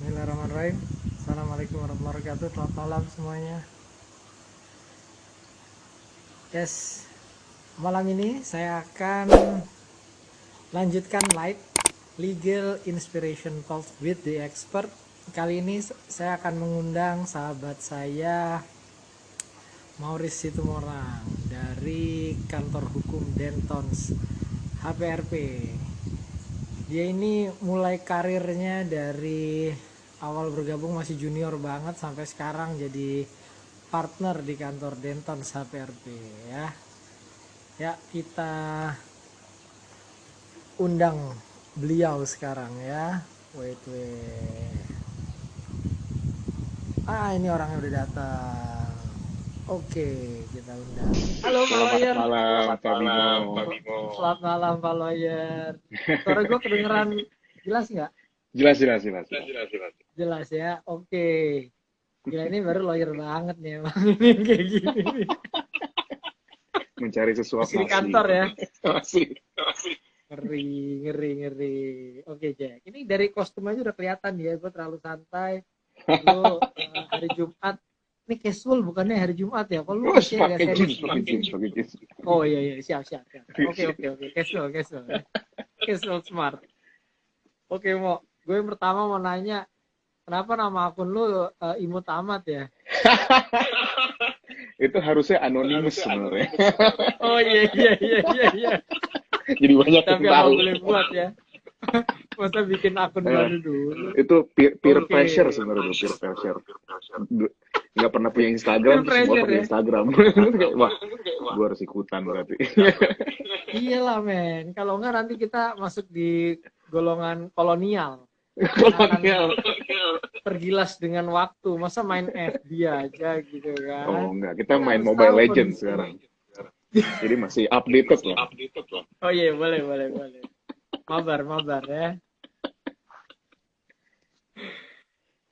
Bismillahirrahmanirrahim. Assalamualaikum warahmatullahi wabarakatuh. Selamat malam semuanya. Yes, malam ini saya akan lanjutkan live Legal Inspiration Talk with the Expert. Kali ini saya akan mengundang sahabat saya Maurice Situmorang dari kantor hukum Dentons HPRP. Dia ini mulai karirnya dari awal bergabung masih junior banget sampai sekarang jadi partner di kantor Dentons HPRP ya. Ya, kita undang beliau sekarang ya. Wait. Ini orangnya udah datang. Oke, kita undang. Halo Pak Lawyer. Malam, Pak Bimo. Selamat malam Pak Lawyer. Suara gue kedengeran jelas nggak? Jelas. Jelas ya. Oke. Gila, ini baru lawyer banget nih emang ini kayak gini. Mencari sesuatu Masih di kantor ya. Masih. Ngeri. Oke, Jack. Ini dari kostum aja udah kelihatan ya, gue terlalu santai. Lu hari Jumat. Ini casual bukannya hari Jumat ya? Kalau lu pakai jeans. Oh iya, siap. Oke. Casual smart. Oke, gue yang pertama mau nanya, kenapa nama akun lu imut amat ya? Itu harusnya anonymous sebenarnya. Oh iya. Jadi banyak yang Tapi tahu. apa boleh buat ya? Masa bikin akun baru dulu? Itu peer pressure sebenarnya, peer pressure. Nggak pernah punya Instagram, terus semua punya Instagram. Wah, gue harus ikutan berarti. Iyalah men, kalau nggak nanti kita masuk di golongan kolonial. Pergilas dengan waktu, masa main FB aja gitu kan? Oh enggak, kita main Mobile Legends sekarang. Jadi masih updated lah. Oh iya, boleh. Mabar ya.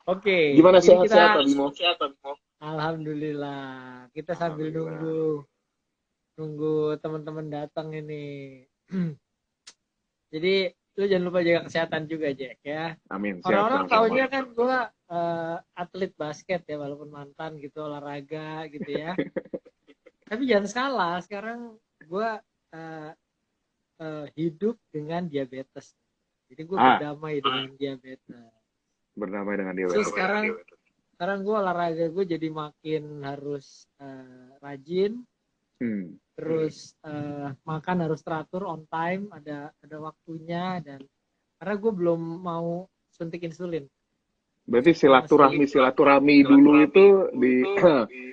Oke. Gimana sehat kita... Bimo? Alhamdulillah. Kita sambil nunggu teman-teman datang ini. Jadi lu jangan lupa jaga kesehatan juga, Jack ya. Amin. Orang-orang taunya kan gue atlet basket ya, walaupun mantan gitu, olahraga gitu ya. Tapi jangan salah, sekarang gue hidup dengan diabetes. Jadi gue berdamai dengan diabetes. Berdamai dengan diabetes. So, sekarang gue olahraga gue jadi makin harus rajin. Terus makan harus teratur, on time, ada waktunya, dan karena gue belum mau suntik insulin. Berarti silaturahmi dulu itu di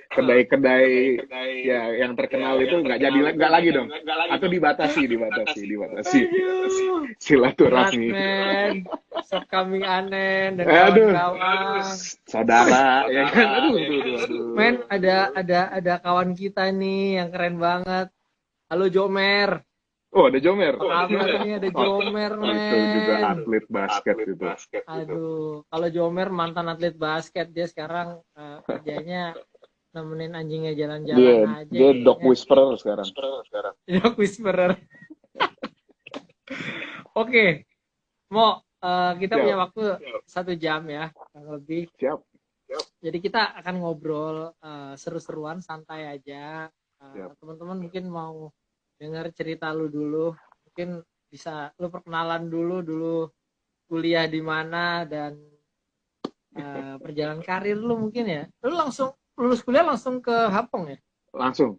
kedai-kedai ya yang terkenal itu nggak lagi dong, atau dibatasi silaturahmi. Sop kambing aneh dan kawan-kawan. Saudara ya kan. Men, ada kawan kita nih yang keren banget. Halo Jomer. Oh, ada Jomer. Kabarnya ada Jomer, men. Itu juga atlet basket gitu. Aduh, kalau Jomer mantan atlet basket, dia sekarang kerjanya nemenin anjingnya jalan-jalan aja. Dia dog whisperer sekarang. Dog whisperer. Oke. Kita punya waktu 1 jam ya, kurang lebih. Siap. Jadi kita akan ngobrol seru-seruan, santai aja. Teman-teman mungkin mau dengar cerita lu dulu, mungkin bisa lu perkenalan dulu kuliah di mana dan perjalanan karir lu mungkin ya. Lu langsung lulus kuliah langsung ke Hapong ya? Langsung.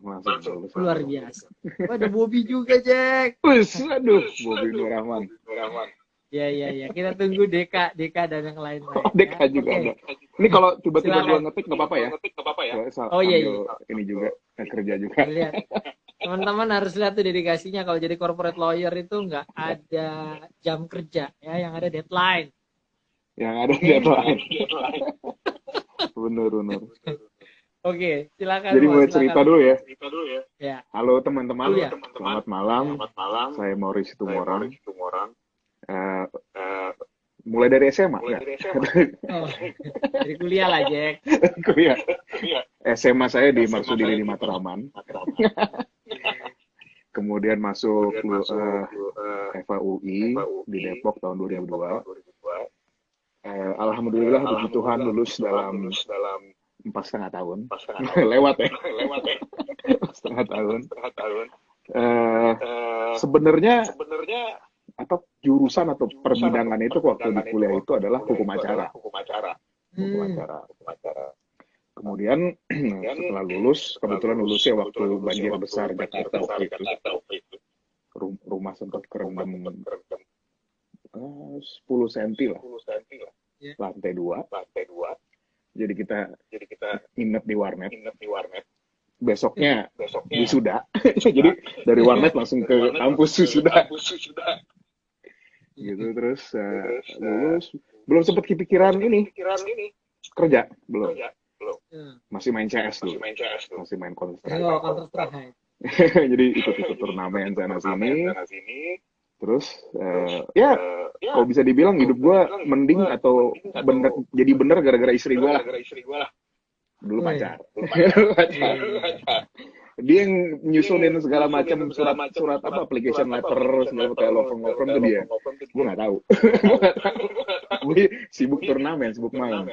Luar biasa. Ada Bobby juga, Jack. Aduh, Bobby Nurrahman. Ya. Kita tunggu Deka dan yang lain. Oh, Deka juga ada. Ini kalau tiba-tiba gua ngetik nggak apa-apa ya? Oh iya. Ini juga kerja juga. Lihat. Teman-teman harus lihat tuh dedikasinya. Kalau jadi corporate lawyer itu nggak ada jam kerja ya, yang ada deadline. Bener. Oke, silakan. Jadi mulai cerita dulu ya. Ya. Halo teman-teman, selamat malam. Saya Maurice Situmorang. Mulai dari SMA ya? Dari kuliah lah, Jack. Kuliah. SMA saya di Marsudiri di Matraman. Kemudian masuk FAUI di Depok tahun 2002. Alhamdulillah puji Tuhan lulus dalam 4,5 tahun. Lewat ya. 4,5 tahun. Sebenarnya apa jurusan atau perbidangan itu waktu di kuliah itu adalah hukum acara. Kemudian setelah lulus, kebetulan lulusnya waktu banjir besar Jakarta waktu itu. Rumah sempat kerendam 10 cm lah. Lantai 2. Jadi kita nginep di warnet. Besoknya wisuda. Jadi dari warnet langsung ke kampus wisuda. Gitu terus lulus, belum sempat kepikiran ini kerja, belum. Masih main CS dulu. Masih main Counter Strike. Jadi ikut turnamen sana sini. Terus ya kalau bisa dibilang hidup gue mending atau jadi bener gara-gara istri gue lah. Dulu pacar. Dia yang nyusunin segala macam surat apa application letter segala kayak love ke dia. Gue nggak tahu. Gue sibuk turnamen, sibuk main.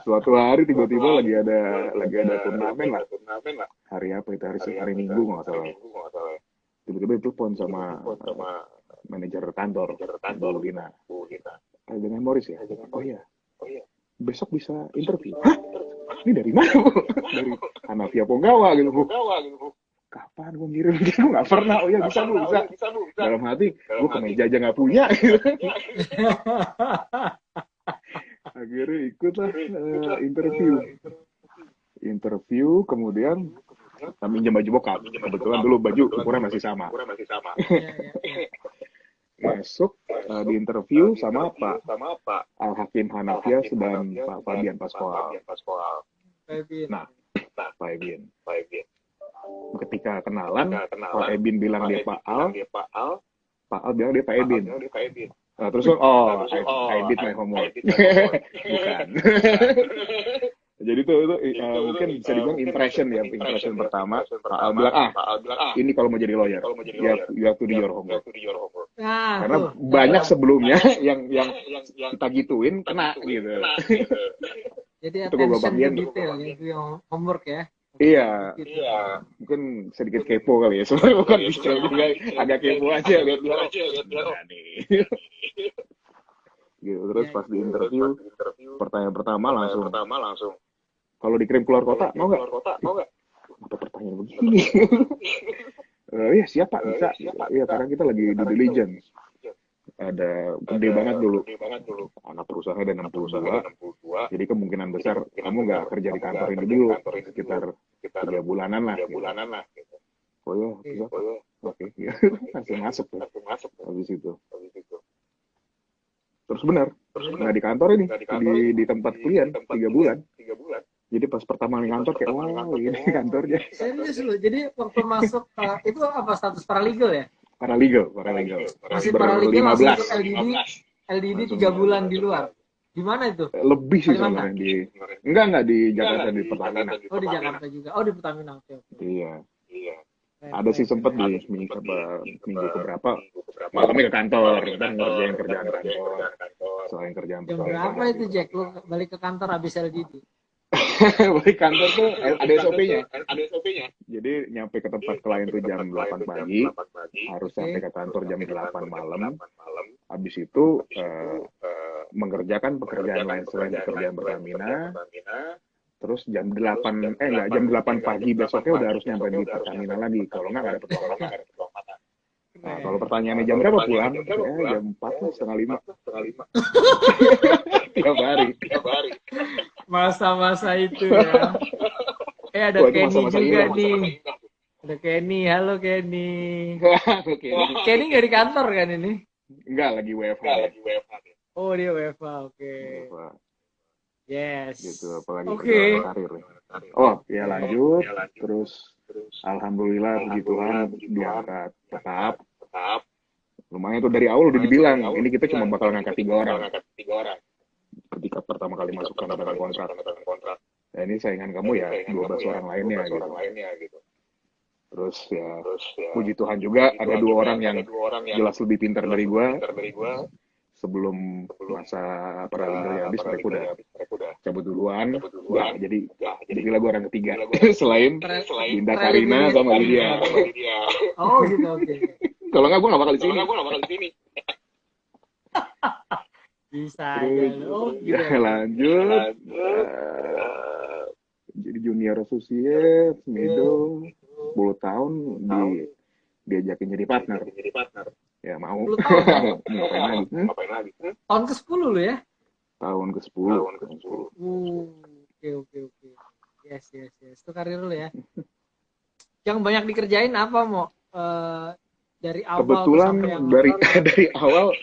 Suatu hari tiba-tiba lagi ada turnamen lah. Hari apa itu? Hari Minggu nggak salah. Tiba-tiba telepon sama manajer kantor Bu Lina. Dengan Morris ya? Oh iya. Besok bisa interview. Hah? Ini dari mana, Bu? Dari Hanafia Ponggawa gitu, Bu. Kapan gue ngirim? Gue nggak pernah. Oh iya, bisa, Bu. Dalam hati, gue kemeja aja nggak punya. Akhirnya ikutlah interview, kemudian minjem baju bokap. Kebetulan dulu baju ukuran masih sama. Masuk di interview sama Pak Al Hakim Hanafia dan Pak Fabian Pascoal. Nah, Pak Ebin. Ketika kenalan, Pak Ebin bilang dia Pak Al bilang dia Pak Ebin. Nah, terus I did my homework. Bukan. Jadi itu mungkin bisa dibilang impression pertama. Pak Al bilang ini kalau mau jadi lawyer, you have to do your homework. Karena banyak sebelumnya yang kita gituin kena gitu. Jadi attention to detail itu yang homework ya. Iya. Mungkin sedikit kepo kali ya. Sebenarnya bukan juga agak kepo aja lihat gitu. Terus pas di interview, pertanyaan pertama langsung. Kalau dikirim keluar kota, mau nggak? Apa pertanyaan begini? Ya siapa bisa? Iya karena kita lagi di diligence. Ada gede banget dulu. Anak perusahaan ada 62. Jadi kemungkinan besar kamu nggak kerja di kantor ini dulu sekitar 3 bulanan lah. Oh ya, bisa. Oke, langsung masuk. Habis itu. Terus benar. Nah di kantor ini, di tempat kuliah 3 bulan. Jadi pas pertama kali kantor kayak ini kantornya. Serius loh. Jadi waktu masuk itu apa status paralegal ya? Paralegal. Masih paralegal langsung ikut LDD 3 bulan di luar. Di mana itu? Lebih sih sebenarnya enggak di Jakarta di Pertamina. Oh di Jakarta juga. Oh di Pertamina. Oke. Iya. Ada sih sempat di minggu keberapa malamnya ke kantor dan ngerjain kerjaan kantor. Selain kerjaan jam berapa itu Jack? Lu balik ke kantor habis LDD? Balik kantor tuh ada SOP-nya. Jadi nyampe ke tempat klien tuh jam 8 pagi, harus sampai ke kantor jam 8 malam. Habis itu mengerjakan pekerjaan lain selain pekerjaan Pertamina. Terus jam 8 pagi besoknya udah harus nyampe di Pertamina lagi. Kalau nggak ada peluang makan. Nah, kalau pertanyaannya jam berapa pulang? Jam 4, 4:30. Tiap hari. Masa-masa itu ya. Ada Kenny juga nih. Ada Kenny, halo Kenny. Kenny nggak di kantor kan ini? Enggak, lagi WFH. Oh dia WFH, oke. Yes. Gitu, apalagi karir. Oh, ya lanjut. Terus alhamdulillah puji Tuhan diangkat tetap. Lumayan tuh dari awal udah dibilang, ini kita cuma bakal ngangkat 3 orang. Ketika pertama kali masuk tanda kontrak. Nah, ini saingan kamu ya 12 orang lainnya gitu. Terus puji Tuhan juga ada 2 orang yang jelas lebih pintar dari gua. sebelum masa paraliganya habis mereka udah cabut duluan. Jadi gue orang ketiga selain Dinda Karina sama Lydia. Oh gitu, oke. Kalau nggak gue nggak bakal di sini. Bisa aja lo. Ya lanjut. Jadi junior associate, middle, 10 tahun diajakin jadi partner. Ya mau. 10 tahun. Ngapain lagi? Tahun ke-10 lo ya? Tahun ke-10. Oke. Yes. Itu karir lo ya. Yang banyak dikerjain apa, Mo? Dari awal kebetulan sampai yang dari awal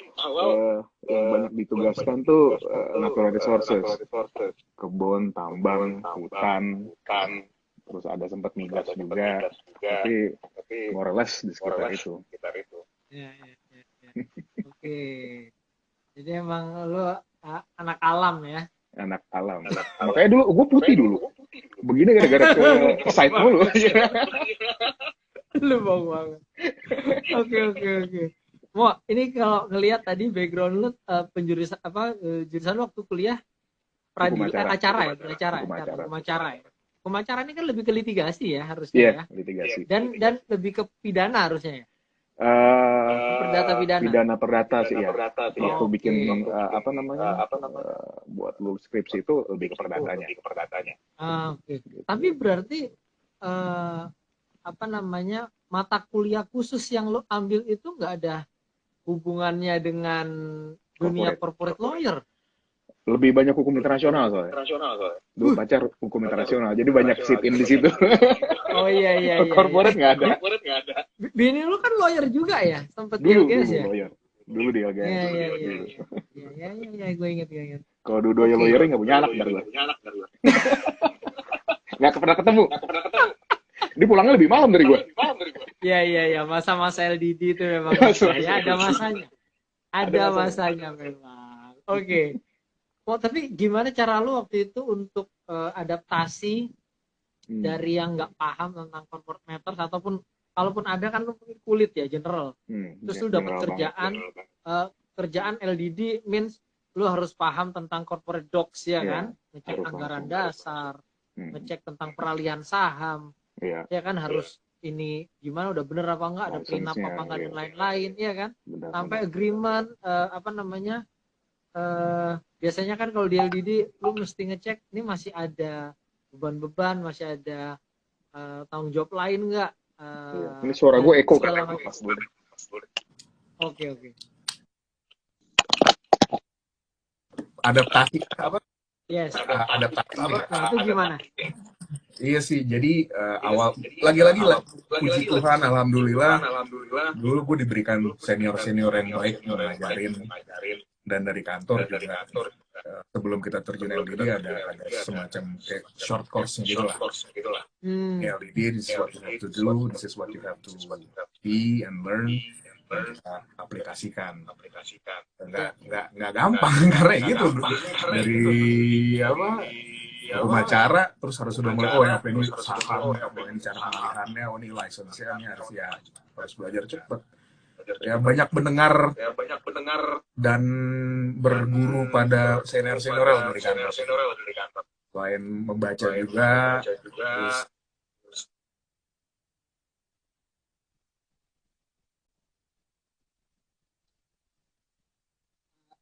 yang banyak ditugaskan tuh natural resources, kebun, tambang, hutan, terus ada sempat migas juga, tapi more or less di sekitar itu. Ya. Oke. Jadi emang lo anak alam ya? Anak alam. Makanya dulu gue putih dulu. Begini gara-gara ke site mulu. Lu bang banget. Oke. Mo, ini kalau ngelihat tadi background lu penjurusan jurusan waktu kuliah acara ya. Pemacara ini kan lebih ke litigasi ya harusnya ya. Litigasi. Dan lebih ke pidana harusnya ya. Perdata sih ya. Waktu bikin buat lu skripsi itu lebih ke perdatanya. Oke. Tapi berarti mata kuliah khusus yang lo ambil itu nggak ada hubungannya dengan dunia corporate lawyer? Lebih banyak hukum internasional soalnya. Dulu pacar hukum internasional, jadi banyak sit in di situ. Oh iya. Corporate nggak ada. Bini lu kan lawyer juga ya, sempat di LGS ya. Dulu di LGS. Iya, gue inget. Kalau dua lawyernya nggak punya anak dari gue. Nggak pernah ketemu. Dia pulangnya lebih malam dari gue. Iya. Masa-masa LDD itu memang ya, ada masanya memang. Oke. Oh, tapi gimana cara lu waktu itu untuk adaptasi dari yang nggak paham tentang corporate matters, ataupun kalaupun ada kan lu kulit ya general. Terus lu dapat kerjaan LDD means lu harus paham tentang corporate docs ya kan, ngecek anggaran dasar, ngecek tentang peralihan saham, ya kan harus ini gimana udah bener apa enggak, ada prenup apa enggak dan lain-lain, ya kan, sampai agreement biasanya kan kalau di LDD lu mesti ngecek ini masih ada beban-beban, masih ada tanggung jawab lain enggak. Ini suara gue eko kan? Oke. Adaptasi apa? Yes. Adaptasi apa? Nah, itu gimana? Iya sih, jadi awal lagi-lagi lah, puji Tuhan, alhamdulillah, dulu gue diberikan senior yang baik ngajarin, dan dari kantor juga. Sebelum kita terjun LDD ada semacam kayak short course gitu lah. LDD, this is what you have to do, this is what you have to be and learn. Kita aplikasikan. Nggak gampang karena gitu. Dari hukum acara terus harus sudah mulai yang ini saham, ini cara pemilihannya, ini license-nya, ini harus belajar cepat. Ya banyak mendengar dan berguru pada senior dari kantor. Selain membaca juga, terus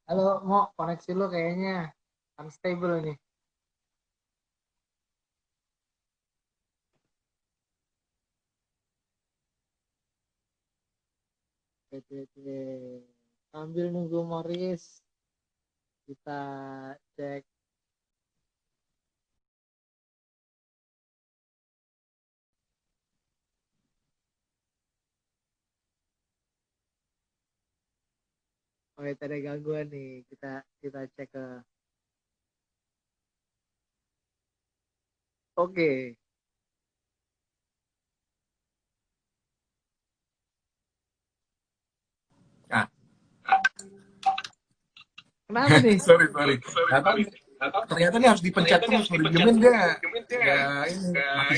halo, Mo, koneksi lu kayaknya unstable nih. Sambil nunggu Morris, kita cek. Oh, itu ada gangguan nih. Kita cek ke. Oke. Kenapa nih? sorry. Ternyata ini harus dipencet terus, kalau didiemin dia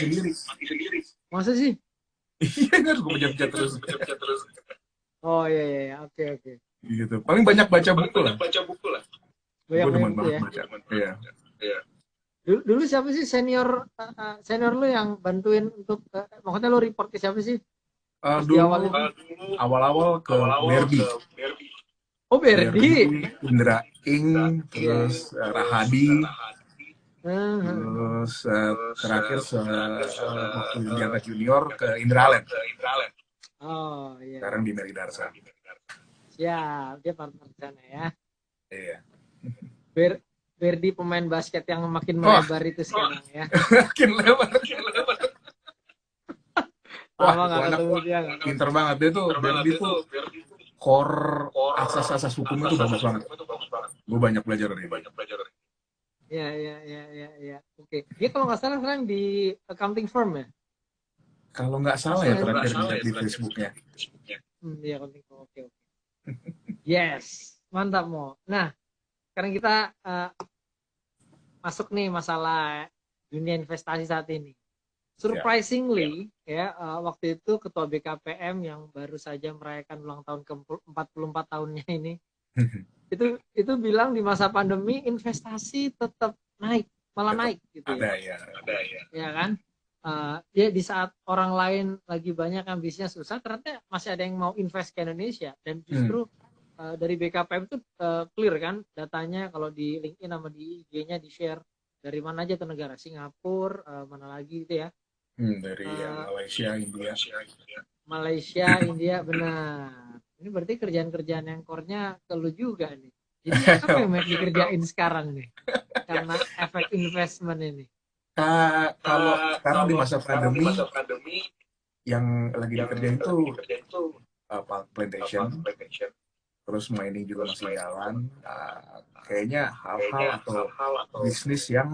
ini mati sendiri. Masa sih? Iya, harus gue pencet terus. Oh iya, oke. gitu. Paling banyak baca buku lah. Banyak Gue demen buku ya. banget baca. Iya. Dulu siapa sih senior lu yang bantuin untuk maksudnya lu report ke siapa sih pas di awal Dulu itu? awal-awal ke Berdi. Oh, Berdi. Indra Ing, terus Rahadi, Hmm. terus terakhir waktu diangkat junior ke Indralen. Oh iya. Sekarang di Meridarsa. Siap, dia partner di sana ya. Iya. Berdi pemain basket yang makin melebar itu sekarang ya. Makin lebar. Lama nggak ketemu dia. Pinter banget dia tuh. Berdi tuh core asas-asas hukum itu bagus banget. Gue banyak belajar dari dia. Ya. Oke. Dia kalau nggak salah sekarang di accounting firm ya? Kalau nggak salah ya terakhir lihat di Facebooknya. Iya, accounting firm. Oke. Yes, mantap Mo. Nah, sekarang kita masuk nih masalah dunia investasi saat ini. Surprisingly, waktu itu Ketua BKPM yang baru saja merayakan ulang tahun ke-44 tahunnya ini, itu bilang di masa pandemi investasi tetap naik, malah naik gitu ya. Ada ya. Ya kan? Dia di saat orang lain lagi banyak yang bisnisnya susah, ternyata masih ada yang mau invest ke Indonesia dan justru dari BKPM itu clear kan datanya kalau di LinkedIn sama di IG-nya di share dari mana aja tuh negara, Singapura, mana lagi gitu ya. Dari Malaysia, India, benar. Ini berarti kerjaan-kerjaan yang core-nya ke lu juga nih. Jadi apa yang mau dikerjain sekarang nih? Karena efek investment ini. Kalau sekarang di masa pandemi, yang lagi dikerjain itu plantation, terus mining juga masih jalan. Kayaknya hal-hal atau bisnis yang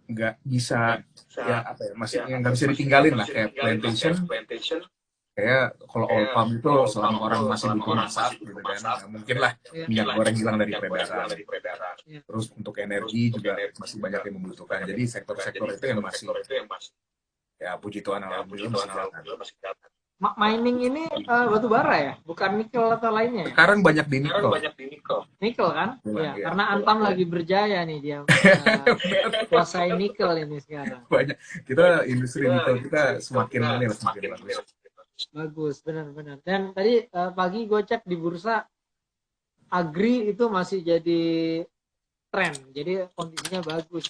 nggak bisa masih yang nggak bisa ditinggalin lah, kayak plantation. Kayak kalau oil palm itu selama orang masih butuh masak gitu kan, mungkin lah minyak goreng hilang dari peredaran. Terus untuk energi juga masih banyak yang membutuhkan. Jadi sektor-sektor itu yang masih ya puji Tuhan alhamdulillah masih jalan. Mining ini batu bara ya, bukan nikel atau lainnya ya? Sekarang banyak di nikel. Nikel kan? Ya, karena Antam lagi berjaya nih dia kuasai nikel ini sekarang. Banyak. Kita industri nikel kita semakin bagus. Bagus, benar-benar. Dan tadi pagi gue cek di bursa agri itu masih jadi tren, jadi kondisinya bagus.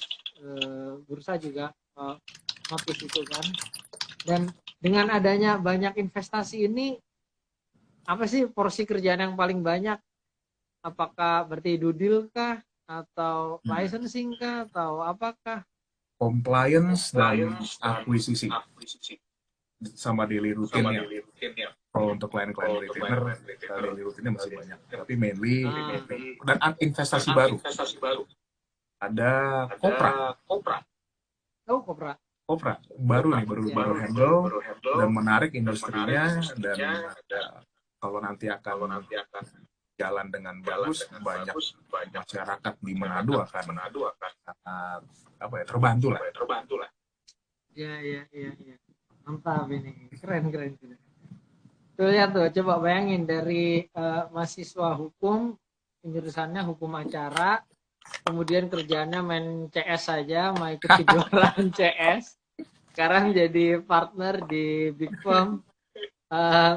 Bursa juga notice itu kan. Dan dengan adanya banyak investasi ini, apa sih porsi kerjaan yang paling banyak? Apakah berarti due deal kah? Atau licensing kah? Atau apakah? Compliance dan akuisisi. Sama daily rutin ya. Kalau untuk klien-klien retainer, daily rutinnya masih banyak. Tapi mainly, dan investasi baru. Ada Kopra. Oh, Kopra. Baru handle dan menarik industrinya, dan kalau nanti akan jalan dengan bagus, banyak masyarakat di Manado akan terbantu lah. Iya. Mantap ini, keren. Tuh lihat tuh, coba bayangin dari mahasiswa hukum, jurusannya hukum acara, kemudian kerjanya main CS saja, mau ikut kejuaraan CS, sekarang jadi partner di big firm,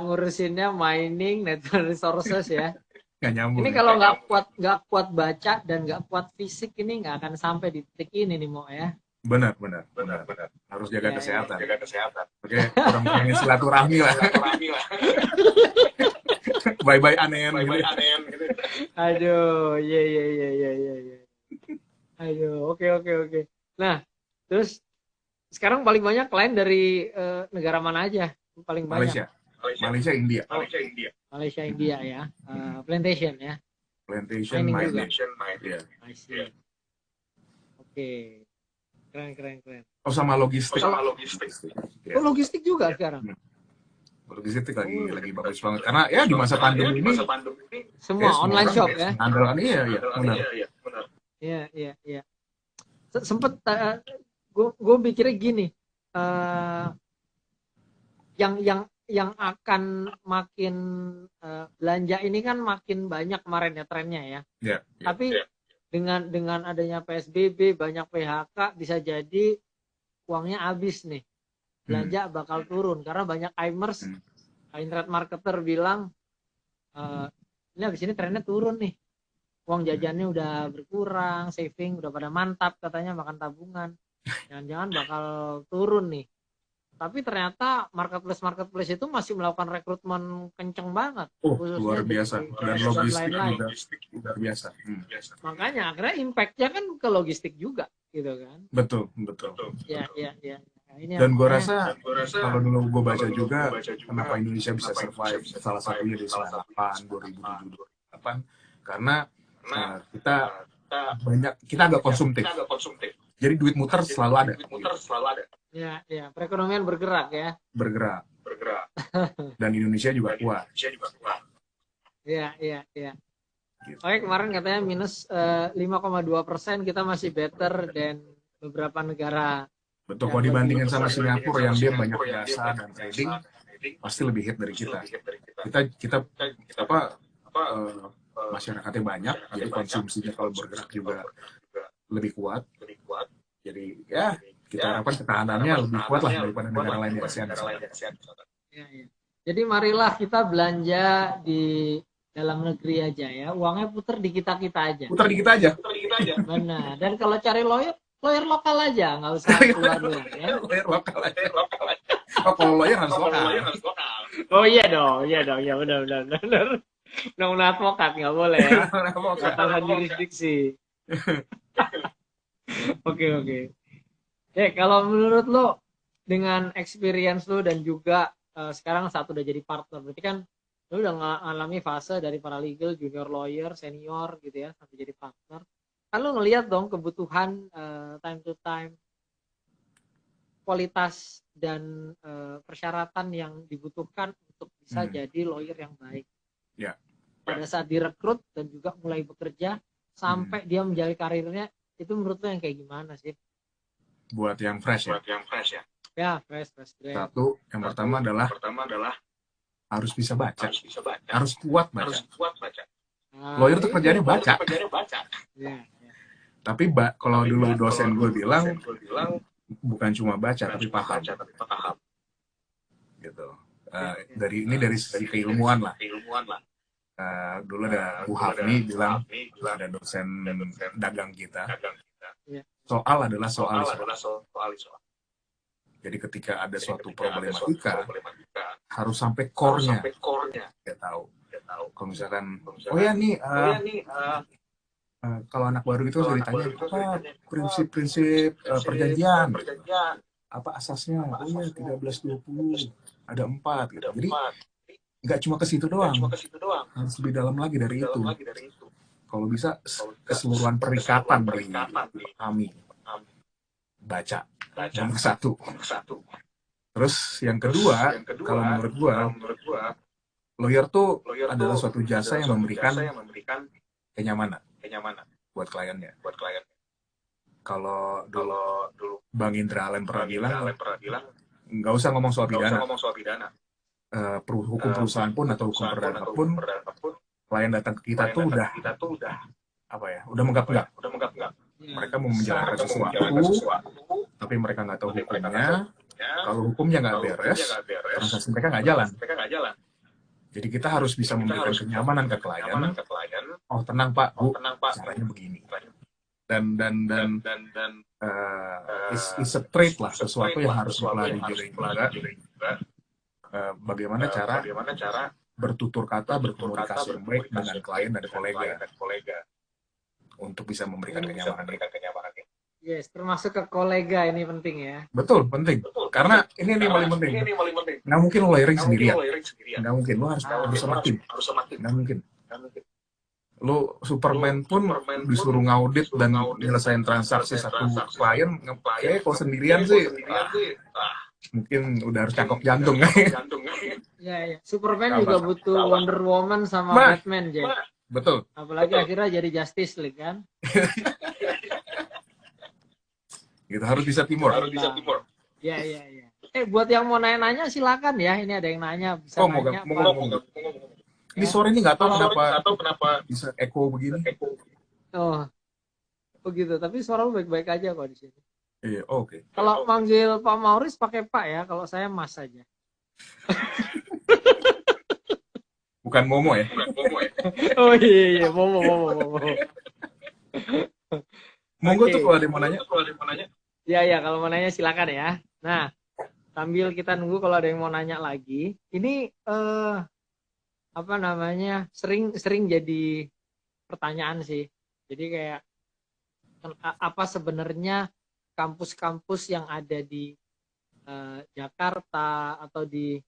ngurusinnya mining, natural resources ya. Gak nyambung. Ini kalau nggak kuat baca dan nggak kuat fisik ini nggak akan sampai di titik ini nih Mo ya. Benar. Harus jaga kesehatan. Oke, kurang silaturahmi lah. Bye anen. Aduh, iya. Aduh, oke. Nah, terus sekarang paling banyak klien dari negara mana aja? Paling banyak. Malaysia, India. Malaysia, India ya. Plantation ya. Plantation, mining. Yeah. Oke. Keren. Oh, sama logistik. Oh, logistik juga sekarang. Logistik lagi bagus banget karena ya di masa pandemi ini semua online shop ya. Andalan benar. Iya. Sempet gue pikirnya gini, yang yang akan makin belanja ini kan makin banyak kemarin ya trennya ya. Tapi dengan adanya PSBB, banyak PHK, bisa jadi uangnya habis nih. Belanja bakal turun karena banyak timers, internet marketer bilang ini habis ini trennya turun nih. Uang jajannya udah berkurang, saving udah pada mantap katanya, makan tabungan. Jangan-jangan bakal turun nih. Tapi ternyata marketplace itu masih melakukan rekrutmen kenceng banget. Luar biasa. Dan logistik juga biasa. Makanya akhirnya impact-nya kan ke logistik juga, gitu kan. Betul. Ya. Dan gue rasa kalau dulu gue baca juga kenapa Indonesia bisa survive salah satunya di 2007-2008 karena kita agak konsumtif. Jadi duit muter selalu ada. Ya, perekonomian bergerak ya. Bergerak. Dan Indonesia juga kuat. Iya. Oke, kemarin katanya minus 5,2%, kita masih better dan beberapa negara. Betul, kalau dibandingin sama Singapura yang dia banyak jasa dan trading, pasti lebih hit dari kita. Kita masyarakatnya banyak, jadi konsumsinya kalau bergerak juga lebih kuat. Jadi ya kita harapkan ketahanannya lebih kuat lah daripada negara lain di ASEAN. Ya. Jadi marilah kita belanja di dalam negeri aja ya, uangnya puter di kita aja. Puter di kita aja. Benar. Dan kalau cari lawyer lokal aja, nggak usah keluar luar ya. Lawyer lokal aja. Kalau lawyer harus lokal. Oh iya dong, ya benar. Undang-undang advokat nggak boleh ya. Batasan jurisdiksi. Oke. Kalau menurut lo dengan experience lo dan juga sekarang saat udah jadi partner, berarti kan lo udah ngalami fase dari paralegal, junior lawyer, senior gitu ya, sampai jadi partner. Kan lo ngelihat dong kebutuhan time to time, kualitas dan persyaratan yang dibutuhkan untuk bisa jadi lawyer yang baik. Ya. Pada saat direkrut dan juga mulai bekerja sampai dia menjalani karirnya, itu menurut lo yang kayak gimana sih? Buat yang fresh ya. Ya, fresh. Satu, yang pertama adalah harus bisa baca. Harus kuat baca. Lawyer tuh kerjanya baca. Ya. Tapi kalau dulu dosen gue bilang bukan cuma baca tapi paham. Gitu. Dari sisi keilmuan lah. Dulu ada Bu Hafni bilang, ada dosen dagang kita. Soal adalah soal. Jadi ketika ada suatu problematika, harus sampai core-nya. Dia tahu. Kalau misalkan, kalau anak baru itu ceritanya apa prinsip-prinsip perjanjian, apa asasnya? 1320 ada 4 gitu. Jadi nggak cuma ke situ doang, harus lebih dalam lagi dari itu. Kalau bisa keseluruhan perikatan di kami baca. Nomor satu. Terus yang kedua, kalau menurut gua, lawyer tuh adalah suatu jasa yang memberikan kenyamanan buat kliennya. Kalau dulu Bang Indra Allen pernah bilang, nggak usah ngomong soal pidana. Hukum perusahaan pun atau hukum perdata pun, klien datang ke kita tuh udah menganggap. Mereka mau menjalankan sesuatu, tapi mereka nggak tahu hukumnya. Kalau hukumnya nggak beres, transaksi mereka nggak jalan. Jadi kita harus bisa memberikan kenyamanan ke klien. Oh tenang Pak, Bu, caranya begini. Dan is a trade lah, sesuatu yang harus dipelajari juga. Bagaimana cara bertutur kata, berkomunikasi yang baik dengan klien dan kolega untuk bisa memberikan kenyamanan. Yes, termasuk ke kolega ini penting ya. Betul, penting. Karena ini paling penting. Nggak mungkin lo lawyering sendirian. Nggak mungkin, lo harus sama tim. Nggak mungkin. Lo Superman pun disuruh ngaudit dan nyelesain transaksi satu klien, kayak kalau sendirian sih, mungkin udah harus cakok jantung. Ya. Superman juga butuh Wonder Woman sama Batman, Jay. Betul. Apalagi akhirnya jadi Justice League kan. Gitu, harus bisa timur. Ya. Buat yang mau nanya-nanya silakan ya. Ini ada yang nanya, bisa nanya. Mau. Ini sore ini nggak tahu kenapa bisa echo begini. Oh, begitu. Tapi suara lu baik-baik aja kok di sini. Iya, oke. Kalau manggil Pak Mauris pakai Pak ya. Kalau saya Mas saja. Bukan Momo ya? Oh iya, Momo. Monggo tuh kalau ada yang mau nanya. Iya, kalau mau nanya silakan ya. Nah, sambil kita nunggu kalau ada yang mau nanya lagi. Ini apa namanya? Sering jadi pertanyaan sih. Jadi kayak apa sebenarnya kampus-kampus yang ada di Jakarta atau di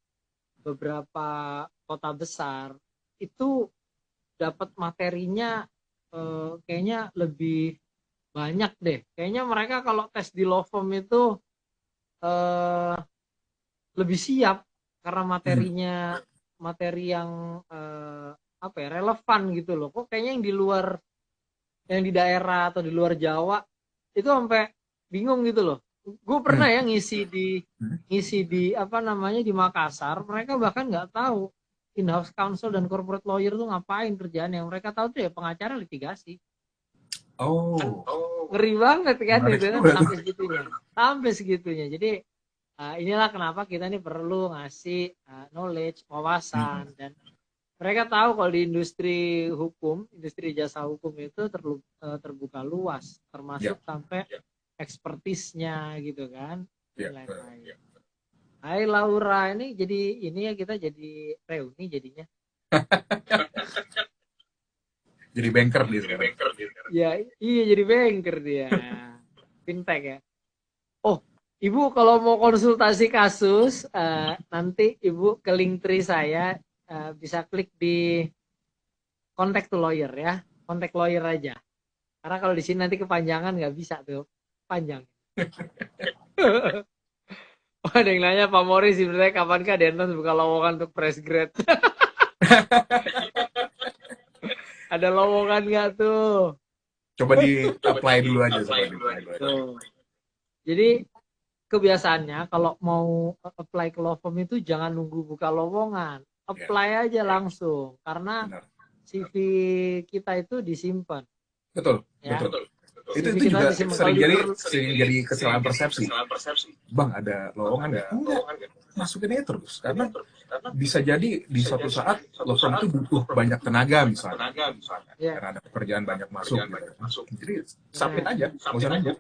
beberapa kota besar itu dapat materinya kayaknya lebih banyak deh. Kayaknya mereka kalau tes di law firm itu lebih siap karena materinya materi yang relevan gitu loh. Kok kayaknya yang di luar, yang di daerah atau di luar Jawa itu sampai bingung gitu loh. Gue pernah ya ngisi di apa namanya di Makassar, mereka bahkan nggak tahu in-house counsel dan corporate lawyer tuh ngapain kerjaan, yang mereka tahu tuh ya pengacara litigasi. Oh, ngeri banget kan itu sampai segitunya. Jadi inilah kenapa kita nih perlu ngasih knowledge, wawasan, dan mereka tahu kalau di industri hukum, industri jasa hukum itu terbuka luas, termasuk sampai ekspertisnya gitu kan. Hai Laura, ini ya kita jadi reuni jadinya. Jadi banker dia sekarang. Ya, iya jadi banker dia. Fintech ya. Oh, Ibu kalau mau konsultasi kasus, nanti Ibu ke link tree saya, bisa klik di contact to lawyer ya. Contact lawyer aja. Karena kalau di sini nanti kepanjangan nggak bisa tuh. Panjang. Oh, ada yang nanya Pak Mori sebenarnya kapankah Denton buka lowongan untuk fresh grade? Ada lowongan nggak tuh? Coba di-apply dulu aja. Jadi kebiasaannya kalau mau apply ke law firm itu jangan nunggu buka lowongan. Apply aja langsung. Karena CV kita itu disimpan. Betul. Itu juga sering jadi kesalahan persepsi. Bang, ada lowongan nggak? Enggak. Masukin aja terus. Karena bisa jadi di suatu saat law firm itu butuh banyak tenaga misalnya. Karena ada pekerjaan banyak masuk. Jadi submit aja. Nggak usah nunggu.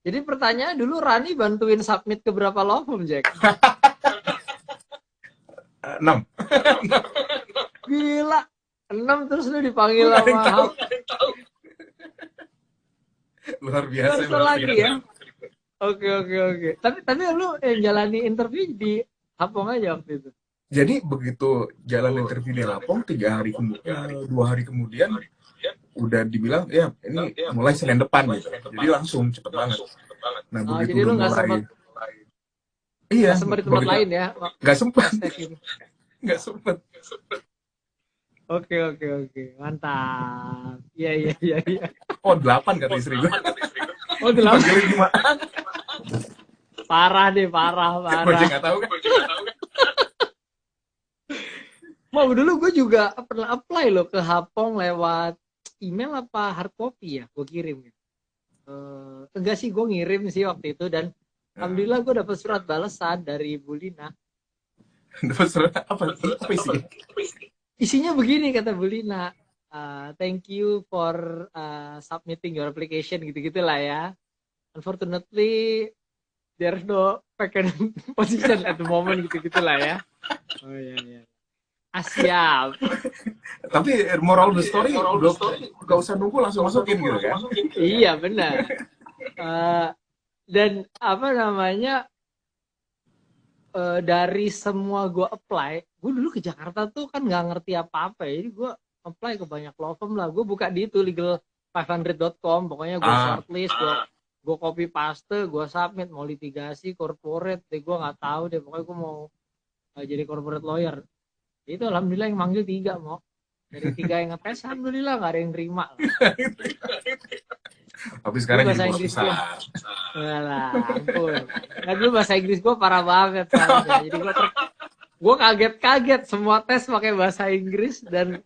Jadi pertanyaan dulu, Rani bantuin submit ke berapa law firm, Jack? 6. Gila. 6 terus lu dipanggil sama Luar biasa. Lagi ya. Oke. Tapi lu yang jalani interview di Hapong aja waktu itu. Jadi begitu jalan interview di Lapong 2 hari kemudian udah dibilang ya ini mulai Senin depan gitu. Jadi langsung cepet banget. Nah, begitu jadi lu nggak sempat. Iya. Nggak sempat di tempat lain ya. Nggak sempat. Oke. Mantap. Iya. Oh, 8 kata istri gue. Oh, 8. Parah. Gue nggak tahu kan. Mau dulu gue juga pernah apply loh ke Hapong lewat email apa hard copy ya, gue kirim. Enggak sih, gue ngirim sih waktu itu, dan alhamdulillah gue dapat surat balasan dari Bu Lina. Dapat surat apa isinya? Isinya begini, kata Bu Lina, thank you for submitting your application, gitu-gitu lah ya. Unfortunately there's no vacant position at the moment, gitu-gitu lah ya. Oh iya. Siap. Tapi moral the story gak usah nunggu, langsung masukin gitu kan? Iya benar. Dan apa namanya, dari semua gue apply, gue dulu ke Jakarta tuh kan nggak ngerti apa-apa ya, jadi gue apply ke banyak law firm lah. Gue buka di itu legal500.com, pokoknya gue shortlist, gue copy paste, gue submit, mau litigasi, corporate, gue nggak tahu deh, pokoknya gue mau jadi corporate lawyer. Itu alhamdulillah yang manggil 3 mau. Dari 3 yang ngetes, alhamdulillah nggak ada yang terima. Tapi sekarang jadi bos besar. Walah, ampun. Nah, dulu bahasa Inggris gue parah banget soalnya. Jadi gue kaget-kaget semua tes pakai bahasa Inggris dan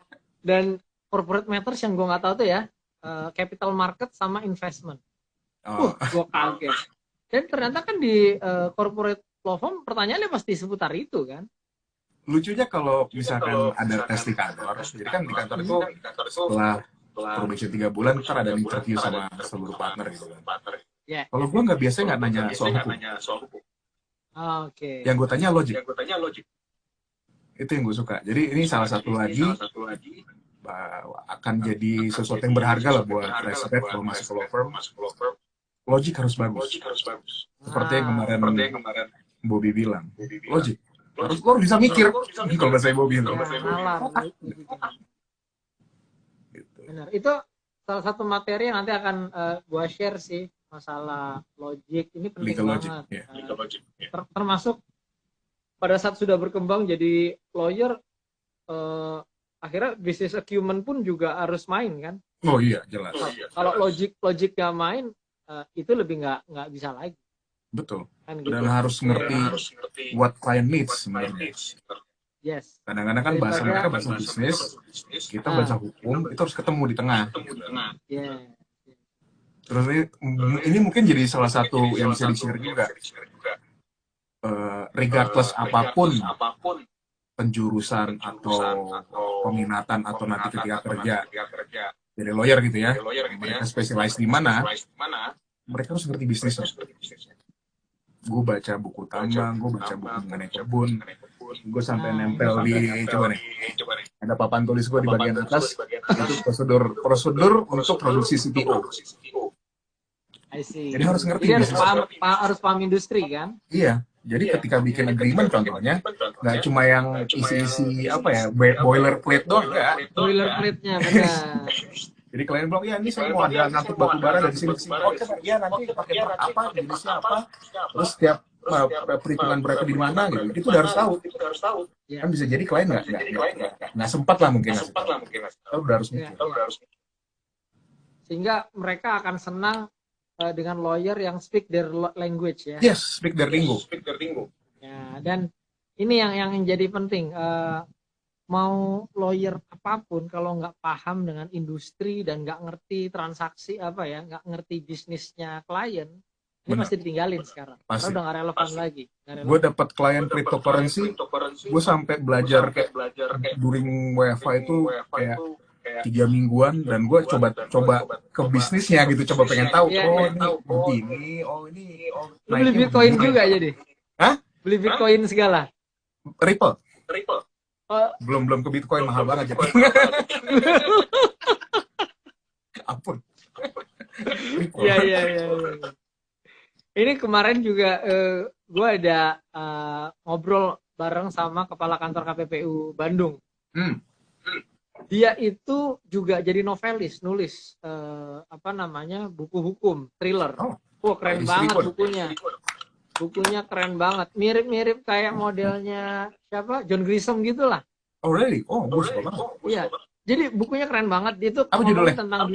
corporate matters yang gue nggak tahu tuh ya, capital market sama investment. Gue kaget. Dan ternyata kan di corporate law firm pertanyaannya pasti seputar itu kan. Lucunya kalau misalkan ada tes di kantor, jadi kan di kantor itu setelah probation 3 bulan ntar ada interview sama seluruh partner gitu kan. Yeah. Kalau gue biasanya nggak nanya soal hukum. Oke. Yang gue tanya logik. Itu yang gue suka. Jadi ini salah satu lagi akan jadi sesuatu yang berharga lah buat resident kalau masuk ke law firm. Logik harus bagus. Seperti yang kemarin Bobby bilang. Logik. Lo harus bisa mikir. Kalau bahasa Bobby bilang. Benar. Itu salah satu materi yang nanti akan gue share sih, masalah logik. Ini penting legal banget. Logic, yeah. Termasuk pada saat sudah berkembang jadi lawyer, akhirnya business acumen pun juga harus main kan. Oh iya, jelas. Kalau logik gak main, itu lebih nggak bisa lagi. Betul. Kan gitu. Dan harus ngerti what client needs sebenarnya. Yes. Kadang-kadang kan bahasa mereka bahasa bisnis, kita bahasa hukum, itu harus ketemu di tengah. Yeah. Terus ini mungkin jadi salah satu yang bisa di-share juga. Regardless apapun penjurusan atau peminatan atau nanti ketika kerja jadi lawyer gitu ya, mereka spesialis di mana, mereka harus ngerti bisnisnya. Gue baca buku tambang, gue baca buku mengenai kebun, gue sampai nempel di, coba nih, ada papan tulis gue di bagian atas, itu prosedur untuk produksi CPO. I see. Jadi harus ngerti. Jadi harus paham industri kan? Iya. Jadi ketika bikin agreement contohnya, nggak cuma yang isi-isi apa ya, boilerplate doang, enggak. Boilerplate-nya benar. Jadi klien bilang, ya ini saya mau ada ngangkut batu bara dari sini ke sini. Oke, ya nanti pakai apa, jenisnya apa, terus setiap perhitungan berapa di mana gitu. Itu udah harus tahu. Kan bisa jadi klien nggak sempat lah mungkin. Udah harus mikir. Sehingga mereka akan senang dengan lawyer yang speak their language ya. Yes, speak their lingo. Ya, dan ini yang jadi penting. Mau lawyer apapun kalau nggak paham dengan industri dan nggak ngerti transaksi apa ya, nggak ngerti bisnisnya klien, ini pasti ditinggalin sekarang. Karena udah nggak relevan lagi. Gue dapat klien cryptocurrency, gue sampai belajar kayak during WFA itu kayak 3 mingguan, dan gue coba ke bisnisnya gitu, coba pengen tahu. Oh ini begini, oh ini. Beli Bitcoin juga jadi? Hah? Beli Bitcoin segala? Ripple. Belum ke Bitcoin, mahal banget jadi. Ampun. Iya. Ini kemarin juga gue ada ngobrol bareng sama kepala kantor KPPU Bandung. Dia itu juga jadi novelis, nulis buku hukum, thriller. Wah, keren banget bukunya. Bukunya keren banget, mirip-mirip kayak modelnya siapa, John Grisham gitulah. Oh really? Oh, gue suka banget. Iya, jadi bukunya keren banget. Itu apa judulnya? Tentang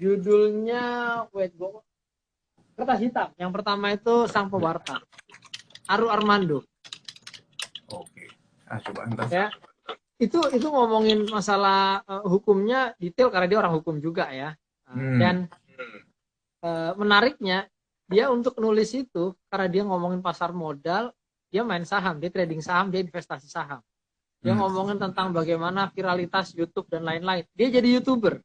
judulnya Kertas Hitam. Yang pertama itu Sang Pewarta, Aru Armando. Oke. Coba entar. Ya, itu ngomongin masalah hukumnya detail karena dia orang hukum juga ya. Dan menariknya, dia untuk nulis itu karena dia ngomongin pasar modal, dia main saham, dia trading saham, dia investasi saham. Dia ngomongin tentang bagaimana viralitas YouTube dan lain-lain. Dia jadi YouTuber.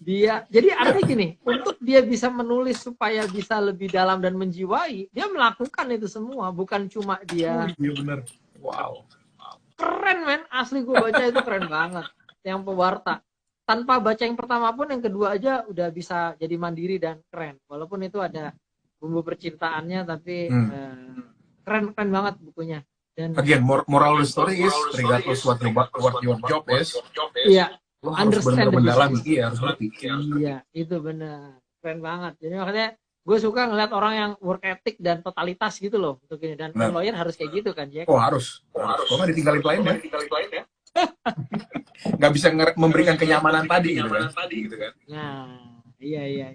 Jadi artinya gini, untuk dia bisa menulis supaya bisa lebih dalam dan menjiwai, dia melakukan itu semua, bukan cuma dia. Iya benar. Wow. Keren men, asli gue baca itu keren banget. Yang Pewarta. Tanpa baca yang pertama pun, yang kedua aja udah bisa jadi mandiri dan keren. Walaupun itu ada bumbu percintaannya, tapi keren banget bukunya. Dan again, moral of the story is regardless what your job is. Iya. Lo harus benar mendalami, harus ngerti. Iya, itu benar. Keren banget. Jadi makanya gue suka ngeliat orang yang work ethic dan totalitas gitu loh untuk ini. Dan lawyer harus kayak gitu kan, Jack? Oh harus. Kok nggak ditinggalin klien ya? Nggak bisa memberikan kenyamanan tadi gitu kan. Nah, iya.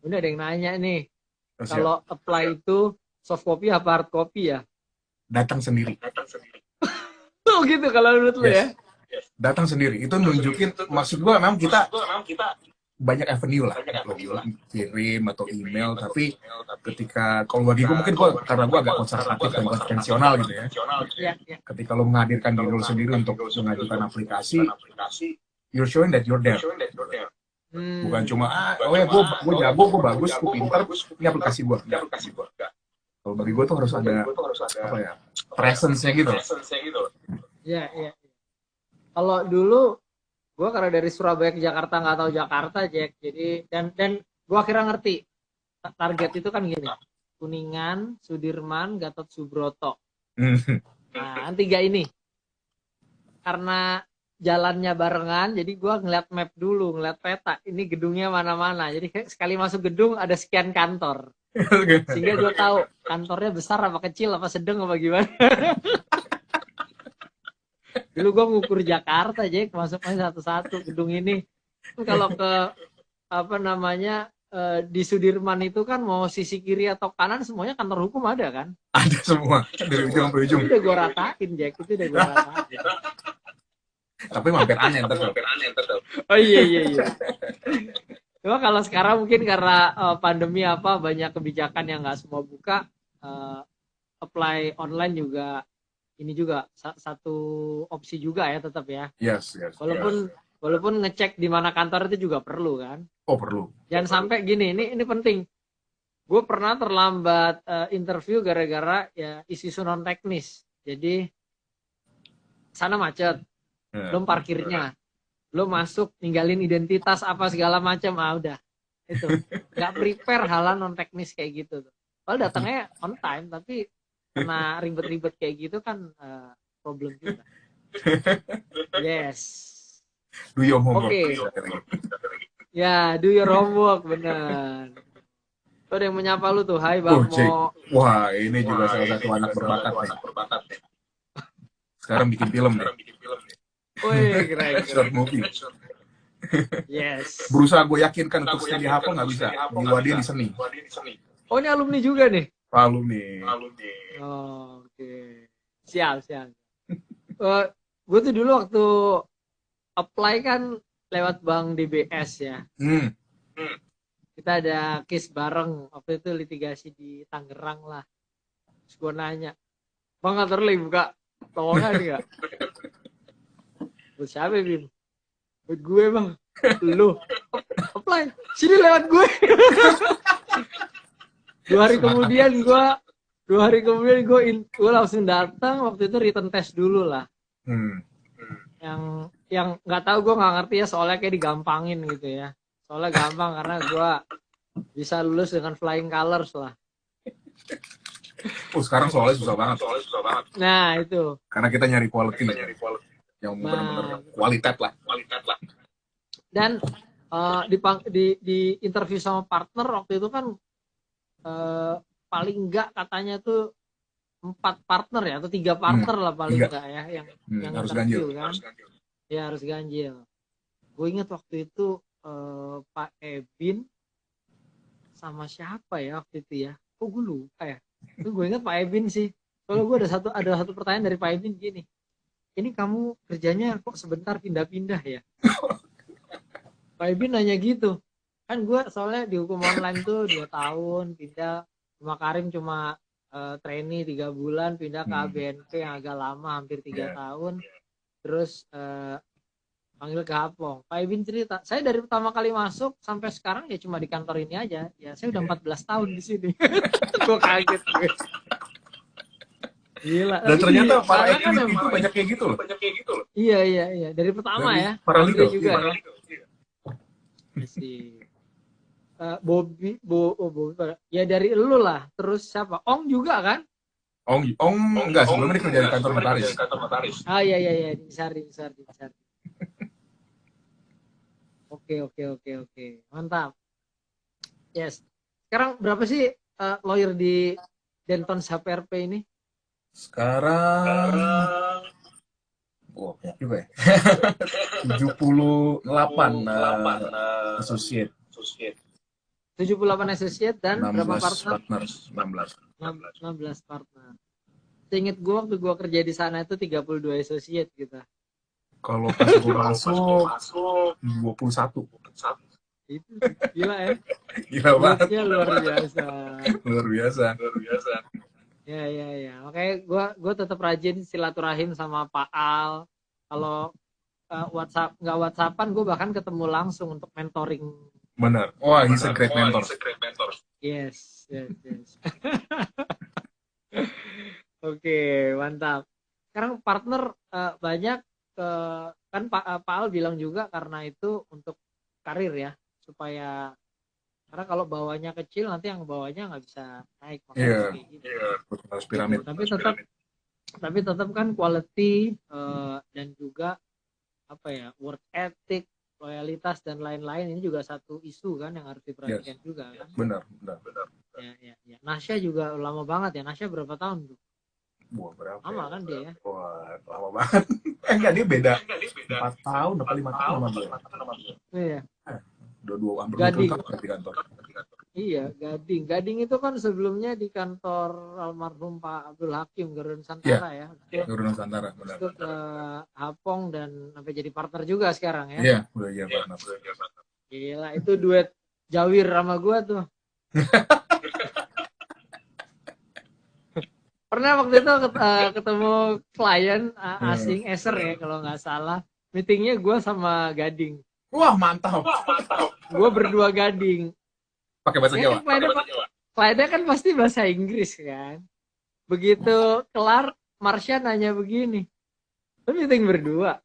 Ini ada yang nanya nih, Oh, siap. kalau apply itu soft copy apa hard copy ya? Datang sendiri. Oh gitu kalau menurut lu ya? Datang sendiri. Itu nunjukin, maksud gua memang kita banyak avenue lah, kirim atau email, tapi ketika kalau bagi gue mungkin karena gue agak konservatif dan konvensional gitu ya, ketika lo menghadirkan diri lo sendiri untuk mengajukan aplikasi, you're showing that you're there. Bukan cuma oh ya gue jago, gue bagus, gue pintar, ini aplikasi gue. Kalau bagi gue tuh harus ada apa ya, presence-nya gitu. Iya. Kalau dulu gue karena dari Surabaya ke Jakarta nggak tahu Jakarta, Jack. Jadi dan gue akhirnya ngerti target itu kan gini, Kuningan, Sudirman, Gatot Subroto. Nah, tiga ini karena jalannya barengan, jadi gue ngeliat map dulu, ngeliat peta, ini gedungnya mana-mana. Jadi sekali masuk gedung ada sekian kantor, sehingga gue tahu kantornya besar apa kecil, apa sedang apa gimana. Dulu gue ngukur Jakarta, Jack, masuknya satu-satu gedung ini. Kalau ke apa namanya di Sudirman itu kan mau sisi kiri atau kanan semuanya kantor hukum ada kan? Ada semua dari ujung sampai ujung. Itu udah gue ratain, Jack, itu udah gue ratain. Tapi mampir aneh tetap. Oh iya. Cuma kalau sekarang mungkin karena pandemi apa banyak kebijakan yang nggak semua buka, apply online juga. Ini juga satu opsi juga ya tetap ya. Yes. Walaupun ngecek di mana kantor itu juga perlu kan. Oh perlu. Jangan sampai gini, ini penting. Gue pernah terlambat interview gara-gara ya isu non teknis. Jadi sana macet, belum parkirnya, belum masuk, ninggalin identitas apa segala macam, udah itu. Nggak prepare hal non teknis kayak gitu. Kalau datangnya on time tapi karena ribet-ribet kayak gitu kan problem juga. Yes. Do your homework. Oke. Ya, do your homework, benar. Tuh ada yang menyapa lu tuh, hai Bang Mo. Wah, ini juga salah satu anak berbakat nih. Sekarang bikin film nih. Wih, keren. Short movie. Yes. Berusaha gue yakinkan untuk stay di Hafal nggak bisa. Jiwa dia di seni. Oh, ini alumni juga nih? Alumni. Oh, oke. Siap. Gue tuh dulu waktu apply kan lewat Bank DBS ya. Kita ada case bareng waktu itu litigasi di Tangerang lah. Terus gue nanya, Bang kantor lagi buka lowongan nggak? Buat siapa Bim? Buat gue Bang. Lu apply sini lewat gue. 2 hari kemudian gue langsung datang. Waktu itu written test dulu lah. Yang nggak tahu, gue nggak ngerti ya, soalnya kayak digampangin gitu ya. Soalnya gampang karena gue bisa lulus dengan flying colors lah. Sekarang soalnya susah banget. Nah itu. Karena kita nyari quality. Yang benar-benar kualitas lah. Dan di interview sama partner waktu itu kan paling enggak katanya tuh 4 partner ya atau 3 partner lah paling enggak ya yang harus interview ganjil. kan. Ya harus ganjil. Gue inget waktu itu Pak Ebin sama siapa ya waktu itu ya? Kok gue lupa ya? Itu gue inget Pak Ebin sih. Kalau gue ada satu pertanyaan dari Pak Ebin gini. Ini kamu kerjanya kok sebentar pindah-pindah ya? Pak Ebin nanya gitu. Kan gue soalnya di hukum online tuh 2 tahun pindah. Cuma Karim cuma trainee 3 bulan pindah ke ABNP yang agak lama hampir 3 tahun. Terus panggil ke Hapong. Pak Ibin cerita, saya dari pertama kali masuk sampai sekarang ya cuma di kantor ini aja. Ya saya udah 14 tahun di sini. Gue kaget gue. Gila. Dan ternyata para kan itu banyak kayak gitu loh. Iya. Dari pertama ya. Paralegal juga. Bobby, ya dari lu lah. Terus siapa? Ong juga kan? Ong enggak, sebelumnya dia kerja di kantor notaris. Iya, Sari. Oke. Mantap. Yes. Sekarang berapa sih lawyer di Denton HPRP ini? Sekarang juga ya. 78 associate. 78 associate dan berapa 16 partner? partners, 16 partner. Seinget gue waktu gue kerja di sana itu 32 associate gitu. Kalau pas gue masuk 21. Itu gila ya. Gila banget. Growth-nya luar biasa. Luar biasa. Ya. Makanya gue tetap rajin silaturahim sama Pak Al. Kalau nggak WhatsAppan, gue bahkan ketemu langsung untuk mentoring. Benar. Wah, he's a great mentor. Yes. Oke, mantap. Sekarang partner banyak, kan Pak Al bilang juga karena itu untuk karir ya, supaya karena kalau bawahnya kecil nanti yang bawahnya nggak bisa naik. Iya, gitu. harus piramid. Tapi tetap kan quality dan juga apa ya, work ethic, loyalitas dan lain-lain ini juga satu isu kan yang harus diperhatikan juga kan. Benar. Ya. Nasya juga lama banget ya. Nasya berapa tahun tuh? Wah, berapa? Lama kan dia ya? Wah, lama banget. Enggak, dia beda 4 tahun atau 5 tahun sama dia. Iya. Dua hampir 20 tahun di kantor. Iya, Gading itu kan sebelumnya di kantor almarhum Pak Abdul Hakim Garuda Nusantara ya. Garuda Nusantara, benar. Itu ke Hapong dan sampai jadi partner juga sekarang ya. Iya, udah jadi partner. Gila, itu duet Jawir sama gua tuh. Pernah waktu itu ketemu klien asing Acer ya kalau nggak salah. Meetingnya gua sama Gading. Wah, mantap. Gua berdua Gading. Pakai bahasa Jawa. Kliennya kan pasti bahasa Inggris kan. Begitu kelar, Marsha nanya begini, lu meeting berdua?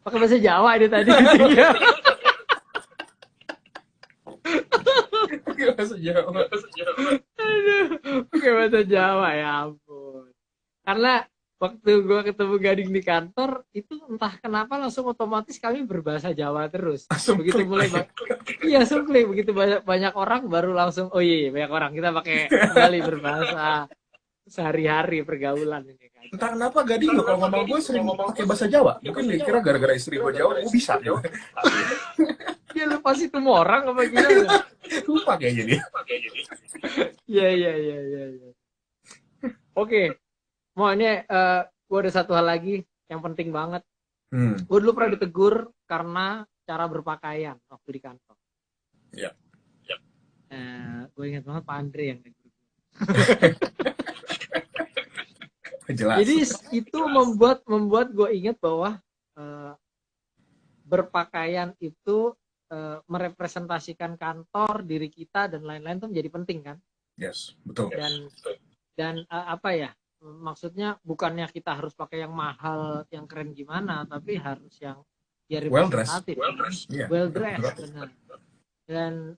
Pakai bahasa Jawa dia tadi meetingnya. Pakai bahasa Jawa. Aduh, pakai bahasa Jawa, ya ampun. Karena waktu gue ketemu Gading di kantor, itu entah kenapa langsung otomatis kami berbahasa Jawa terus. Begitu mulai langsung klik. Begitu banyak orang baru langsung, oh iya banyak orang, kita pakai kembali berbahasa sehari-hari pergaulan ini kan. Entah kenapa Gading kalau ngomong gue sering pakai bahasa Jawa. Mungkin dikira gara-gara istri gue Jawa, gue bisa. Dia lupa sih tuh orang apa gimana? Lupa kayaknya dia. Iya. Oke. Mau ini gue ada satu hal lagi yang penting banget. Gue dulu pernah ditegur karena cara berpakaian waktu di kantor. Iya. Gue ingat banget Pak Andre yang negur. Jelas. Jadi itu membuat gue ingat bahwa berpakaian itu merepresentasikan kantor, diri kita dan lain-lain itu menjadi penting kan? Yes, betul. Dan apa ya? Maksudnya bukannya kita harus pakai yang mahal, yang keren gimana, tapi harus yang ya representatif. Well dressed, benar. Dan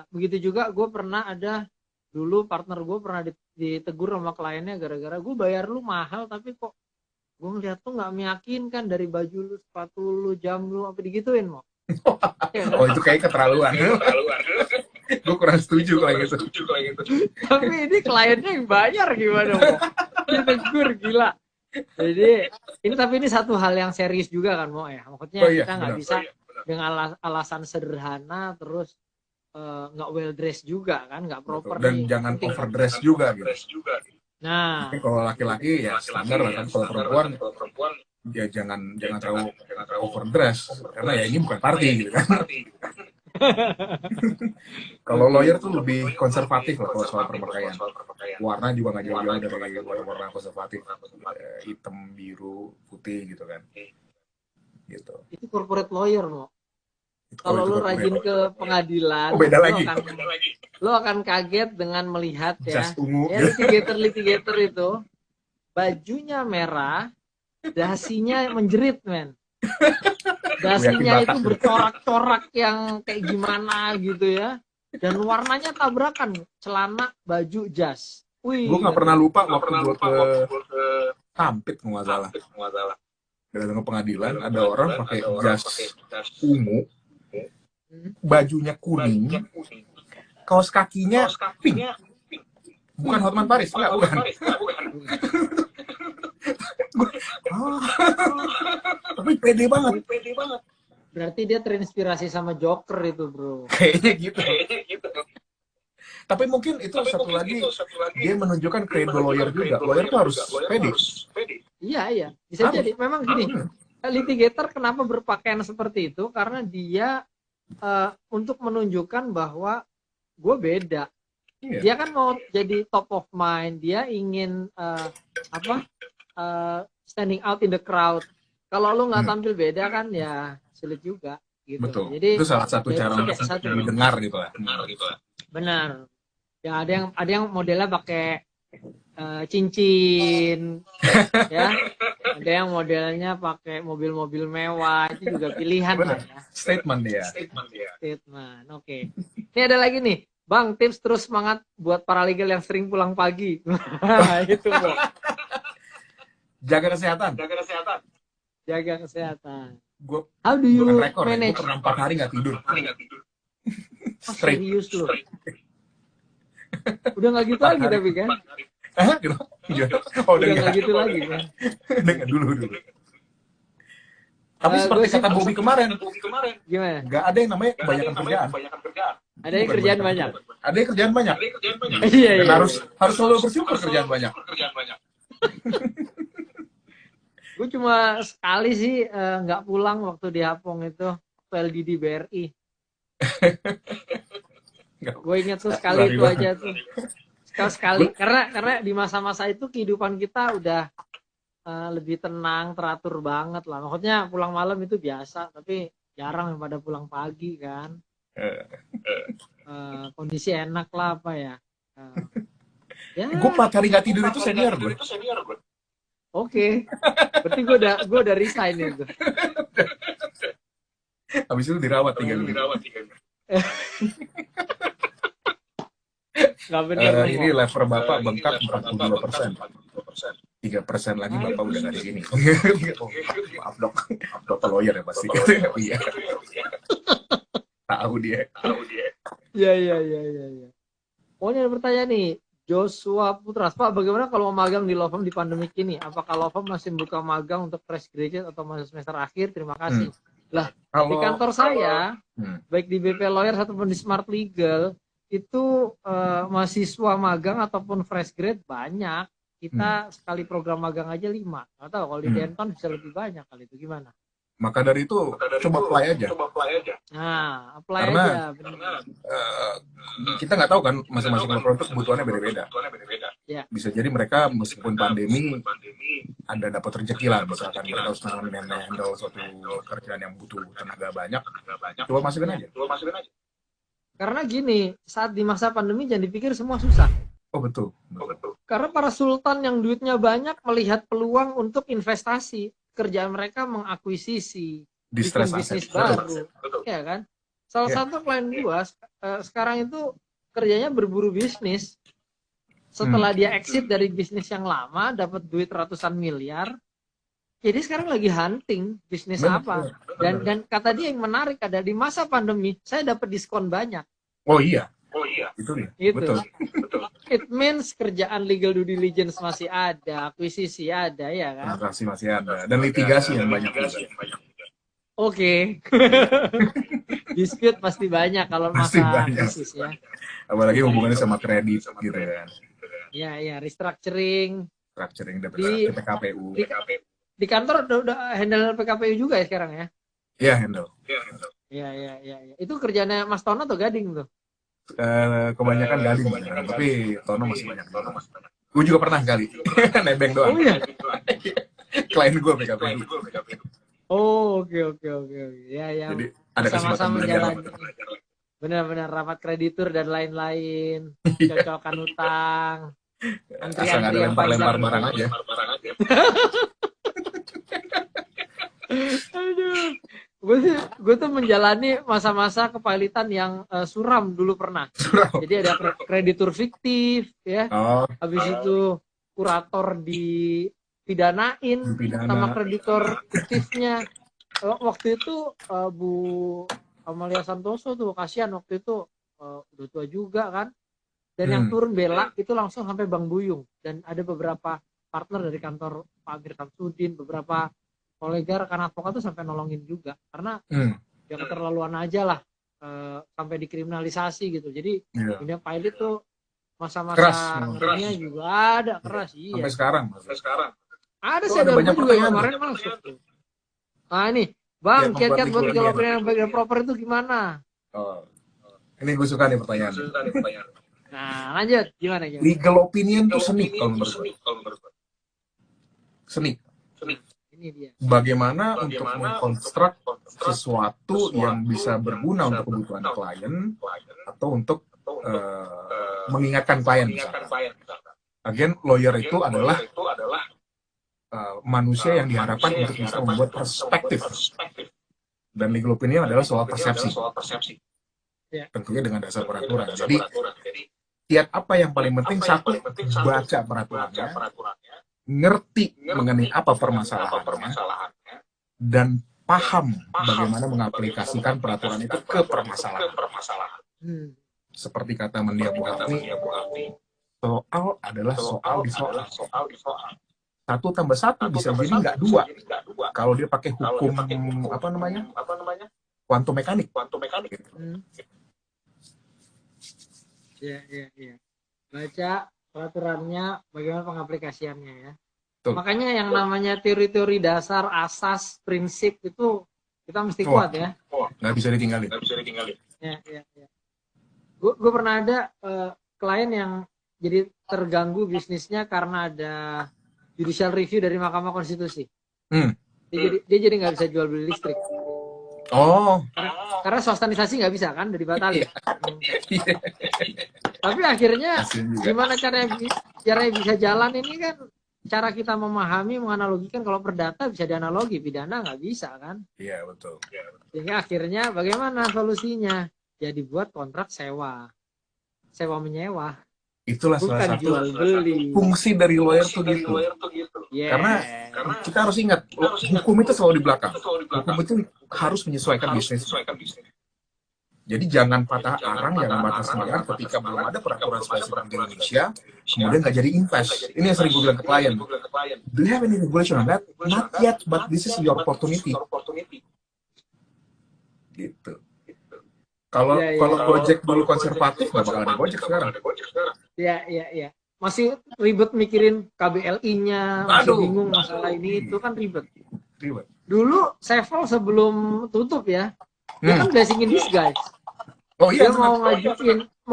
begitu juga gue pernah ada dulu partner gue pernah ditegur sama kliennya gara-gara gue bayar lu mahal tapi kok gue ngeliat tuh nggak meyakinkan, dari baju lu, sepatu lu, jam lu, apa digituin mau. Oh itu kayak keterlaluan. Gue kurang setuju kalau gitu. Tapi ini kliennya yang bayar gimana mau? Ditegur gila. Jadi ini satu hal yang serius juga kan mau ya. Maksudnya kita nggak bisa dengan alasan sederhana terus nggak well dressed juga kan, nggak proper. Dan jangan overdress juga gitu. Nah, kalau laki-laki ya standar lah kan, kalau perempuan ya jangan terlalu overdress karena ya ini bukan party gitu kan. Kalau lawyer tuh lebih konservatif lah kalau soal perpakaian. Warna juga nggak jauh-jauh dari warna konservatif, hitam, biru, putih gitu kan. Gitu. Itu corporate lawyer mau. Kalau lo rajin ke pengadilan, beda lagi. Lo akan kaget dengan melihat ya litigator itu bajunya merah, dasinya menjerit men. Dasinya itu bercorak-corak yang kayak gimana gitu ya. Dan warnanya tabrakan, celana, baju, jas. Gue nggak pernah lupa waktu gue ke Tampit nggak salah. Datang ke pengadilan, ada orang pakai jas ungu, bajunya kuning, kaos kakinya pink. Bukan Hotman Paris, bukan. Tapi pede banget. Berarti dia terinspirasi sama Joker itu, bro. Kayaknya gitu. Tapi mungkin itu satu lagi dia menunjukkan credo lawyer juga. Lawyer tuh harus pede. Iya, bisa jadi. Memang gini, litigator kenapa berpakaian seperti itu? Karena dia untuk menunjukkan bahwa gue beda. Iya. Dia kan mau jadi top of mind. Dia ingin standing out in the crowd. Kalau lu nggak tampil beda kan ya sulit juga. Gitu. Betul. Jadi itu salah satu cara untuk didengar gitu lah. Benar. Ya ada yang modelnya pakai cincin, ya. Ada yang modelnya pakai mobil-mobil mewah, itu juga pilihan lah ya. Statement dia. Statement. Oke. Ini ada lagi nih, Bang, tips terus semangat buat paralegal yang sering pulang pagi. Itu, Bang. Jaga kesehatan. Jaga kesehatan. How do you manage? Gue pernah 4 hari nggak tidur. Serius loh. Udah nggak gitu lagi tapi kan? Udah nggak gitu lagi kan? Udah dulu. Tapi seperti kata Bobby kemarin, gimana? Nggak ada yang namanya kebanyakan kerjaan. Ada yang kerjaan banyak. Ada yang kerjaan banyak. Iya. Harus selalu bersyukur kerjaan banyak. Gue cuma sekali sih nggak pulang waktu di Hapong itu, LDD BRI. Gue ingat tuh sekali itu aja tuh. Sekali. Karena di masa-masa itu kehidupan kita udah lebih tenang, teratur banget lah. Maksudnya pulang malam itu biasa, tapi jarang yang pada pulang pagi kan. Kondisi enak lah apa ya. Gue 4 hari nggak tidur itu senior gue. Oke. Berarti gue udah resign itu. Habis itu dirawat 3 minggu. Nggak benar. Ini lever Bapak bengkak 42%. 3% lagi Bapak udah nggak di sini. Maaf dok, Bapak lawyer ya pasti. Iya. Tahu dia. Iya. Pokoknya ada pertanyaan nih. Joshua Putra, Pak, bagaimana kalau magang di law firm di pandemi ini? Apakah law firm masih buka magang untuk fresh graduate atau masuk semester akhir? Terima kasih. Lah, di kantor saya, baik di BP Lawyer ataupun di Smart Legal, itu mahasiswa magang ataupun fresh grade banyak. Kita sekali program magang aja 5. Nggak tahu kalau di Denton bisa lebih banyak kali itu gimana? Maka dari itu coba apply aja. Nah, apply karena, aja. Kita nggak tau kan masing-masing law firm itu kebutuhannya beda-beda. Ya. Bisa jadi mereka meskipun pandemi ada dapat rezeki lah, misalkan mereka harus handle suatu kerjaan yang butuh tenaga banyak. Coba masukin aja. Karena gini, saat di masa pandemi jangan dipikir semua susah. Oh betul. Karena para sultan yang duitnya banyak melihat peluang untuk investasi. Kerjaan mereka mengakuisisi, bikin bisnis baru, ya kan? Salah satu klien gua sekarang itu kerjanya berburu bisnis. Setelah dia exit dari bisnis yang lama, dapat duit ratusan miliar, jadi sekarang lagi hunting bisnis apa. Dan kata dia yang menarik ada di masa pandemi, saya dapat diskon banyak. Oh iya. Itu dia. Betul. It means kerjaan legal due diligence masih ada, akuisisi ada, ya kan? Transaksi masih ada, dan litigasi yang banyak juga. Oke. Dispute pasti banyak kalau masa krisis ya. Apalagi hubungannya sama kredit gitu kan. Iya, restructuring. Di PKPU. Di kantor udah handle PKPU juga ya sekarang ya? Iya, handle. Iya. Itu kerjanya Mas Tono atau Gading tuh? Kebanyakan Gading, tapi Tono masih banyak. Gue juga pernah kali nebeng doang. Oh iya. Klien gue PKPU. Oh, oke. Ya. Jadi ada kesempatan belajar. Benar-benar rapat kreditur dan lain-lain, cocokan utang, antrian lempar-lempar barang aja. Aduh. Gue tuh menjalani masa-masa kepailitan yang suram dulu pernah. Jadi ada kreditur fiktif ya. Habis itu kurator dipidanain sama kreditor fiktifnya. Waktu itu Bu Amalia Santoso tuh kasihan waktu itu udah tua juga kan. Dan yang turun bela itu langsung sampai Bang Buyung, dan ada beberapa partner dari kantor Pak Amir Samsudin, beberapa kolega rekan advokat tuh sampai nolongin juga karena ya keterlaluan aja lah sampai dikriminalisasi gitu. Jadi dunia pilot tuh masa-masa ngerinya juga ada keras. Iya. Sampai sekarang. Ada senior gue juga kemarin masuk tuh. Nah ini, Bang, kiat-kiat buat legal opinion yang baik dan proper itu gimana? Ini gue suka nih pertanyaan. Nah, lanjut. Gimana? Legal opinion itu seni kalau menurut gue. Seni. Ini dia. Bagaimana untuk mengkonstruk sesuatu yang bisa berguna untuk kebutuhan klien atau untuk mengingatkan klien misalkan. Again, lawyer itu adalah manusia yang diharapkan untuk bisa membuat perspektif. Dan legal opinion adalah soal persepsi. Tentunya dengan dasar peraturan. Jadi, kiat apa yang paling penting? Satu, baca peraturannya, ngerti mengenai apa permasalahannya, dan paham bagaimana mengaplikasikan peraturan itu ke permasalahan. Seperti kata Mendia Buhati, soal adalah soal di soal. 1+1 bisa jadi nggak 2 kalau dia pakai hukum kuantum mekanik. Iya. Baca peraturannya, bagaimana pengaplikasiannya ya. Tuh. Makanya yang namanya teori-teori dasar, asas, prinsip itu kita mesti kuat ya. Nggak bisa ditinggalin. Ya. Gue pernah ada klien yang jadi terganggu bisnisnya karena ada judicial review dari Mahkamah Konstitusi. Dia jadi nggak bisa jual beli listrik. Karena swastanisasi nggak bisa kan, dari batalin. Tapi akhirnya gimana caranya bisa jalan ini kan, cara kita memahami, menganalogikan. Kalau perdata bisa dianalogi, pidana nggak bisa kan. Iya betul. Sehingga akhirnya bagaimana solusinya? Ya dibuat kontrak sewa menyewa. Itulah salah satu fungsi dari lawyer tuh gitu. Karena kita harus ingat, hukum itu selalu di belakang. Hukum itu harus menyesuaikan bisnis. Jadi jangan patah arang, jangan patah semangat ketika belum ada peraturan spesifik di Indonesia, kemudian nggak jadi invest. Ini yang sering gue bilang ke klien. Do you have any regulation on that? Not yet, but this is your opportunity. Gitu. Kalau Gojek dulu konservatif, nggak bakal ada Gojek sekarang. Iya. Masih ribet mikirin KBLI-nya, masih bingung masalah ini, itu kan ribet. Dulu Sevel sebelum tutup ya, dia kan blessing in disguise. Dia mau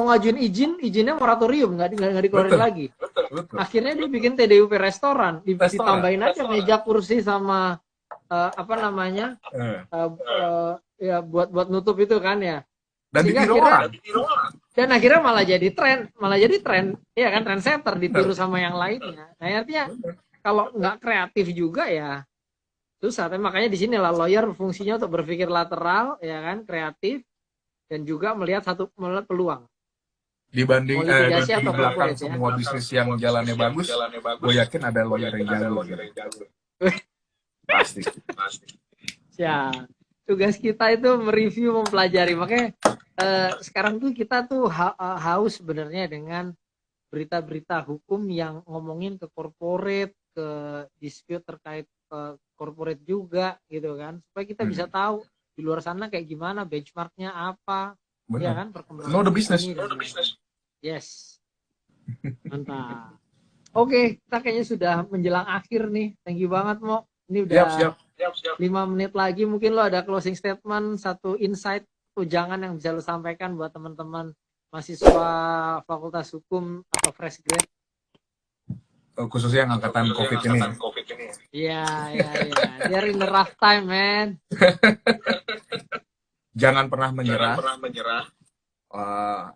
ngajuin izinnya moratorium, nggak dikeluarin lagi. Betul. Akhirnya dia bikin TDUP restoran, ditambahin aja meja kursi sama ya buat nutup itu kan ya. Dan akhirnya malah jadi tren, ya kan, trendsetter, ditiru sama yang lainnya. Nah artinya kalau nggak kreatif juga ya susah. Tapi makanya di sini lah lawyer fungsinya untuk berpikir lateral, ya kan, kreatif, dan juga melihat peluang. Dibanding di belakang semua bisnis yang jalannya bagus, gue yakin ada lawyer yang jago. Pasti. Ya, tugas kita itu mereview, mempelajari. Makanya sekarang tuh kita tuh haus sebenarnya dengan berita-berita hukum yang ngomongin ke corporate, ke dispute terkait corporate juga gitu kan, supaya kita bisa tahu di luar sana kayak gimana, benchmarknya apa. Benar. Ya kan, perkembangan. Know the business. Yes. Mantap. Oke, kita kayaknya sudah menjelang akhir nih. Thank you banget, Mo. Ini udah siap. 5 menit lagi. Mungkin lo ada closing statement, satu insight, ujangan yang bisa lo sampaikan buat teman-teman mahasiswa Fakultas Hukum atau fresh grade. Khususnya yang angkatan COVID ini. Iya. They're in the rough time, man. Jangan pernah menyerah.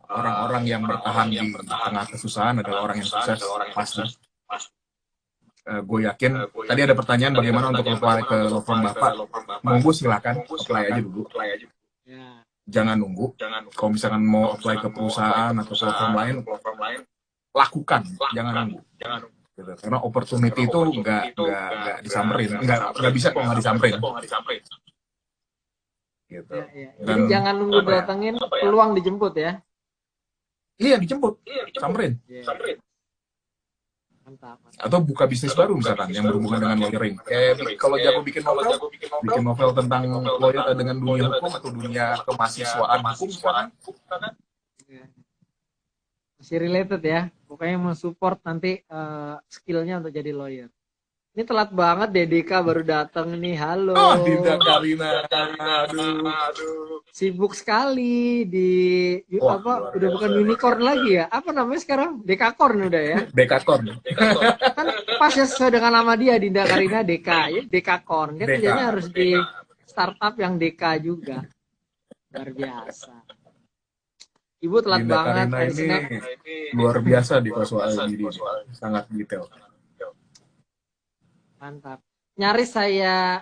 Orang-orang yang bertahan di tengah kesusahan adalah orang yang sukses, pasti. Gue yakin. Tadi ada pertanyaan bagaimana untuk apply ke law firm Bapak. Monggo silakan, apply aja dulu. Jangan nunggu. Kalau misalkan mau apply ke perusahaan atau law firm lain, lakukan, jangan nunggu. Gitu. Karena opportunity itu nggak disamperin, nggak bisa kok nggak disamperin. Gitu. Jadi jangan nunggu datengin, peluang dijemput ya. Iya dijemput, samperin. Mantap. Atau buka bisnis baru misalkan yang berhubungan dengan lawyering. Kalau jago bikin novel tentang lawyer dengan dunia hukum atau dunia kemahasiswaan hukum misalkan. Masih related ya. Pokoknya mensupport nanti skillnya untuk jadi lawyer. Ini telat banget DDK baru datang nih. Halo. Oh, Dinda Karina. Aduh. Sibuk sekali di udah bukan unicorn lagi ya. Apa namanya sekarang? Dekakorn udah ya. Dekakorn. Kan pas ya sesuai dengan nama dia Dinda Karina Deka ya, Dekakorn. Dia kerjanya harus di startup yang Deka juga. Luar biasa. Ibu telat Dinda banget. Karina ini luar biasa di soal diri. Sangat detail. Mantap. Nyaris saya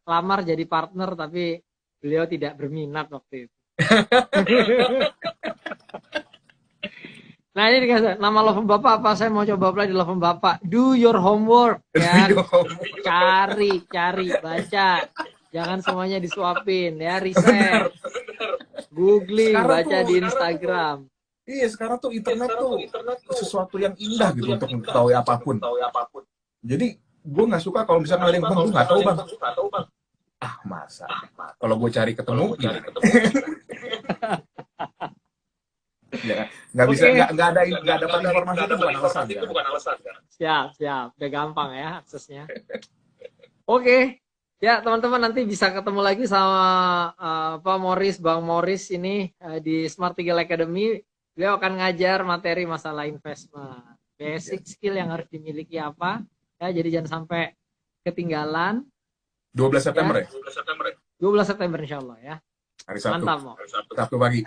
lamar jadi partner tapi beliau tidak berminat waktu itu. Nah ini dikasih nama Love Bapak apa? Saya mau coba apply di Love Bapak. Do your homework ya. Cari, baca. Jangan semuanya disuapin ya, riset. Googling, baca di Instagram. Iya, sekarang tuh internet tuh sesuatu yang indah gitu untuk mengetahui apapun. Jadi gue nggak suka kalau misalnya ada yang bang, gue nggak tahu bang. Ah masa? Kalau gue cari ketemu, ya nggak bisa, nggak dapat informasi itu bukan alasan. Siap, udah gampang ya aksesnya. Oke, ya teman-teman nanti bisa ketemu lagi sama Bang Morris ini di Smart Eagle Academy. Beliau akan ngajar materi masalah investment, basic skill yang harus dimiliki apa. Ya, jadi jangan sampai ketinggalan. 12 September ya? 12 September insya Allah ya. Hari Sabtu. Mantap, Mo. Sabtu pagi.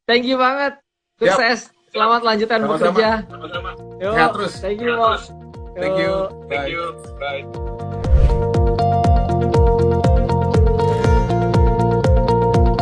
Thank you banget. Sukses. Selamat lanjutkan bekerja. Sehat terus. Thank you, Mo. Thank you. Bye.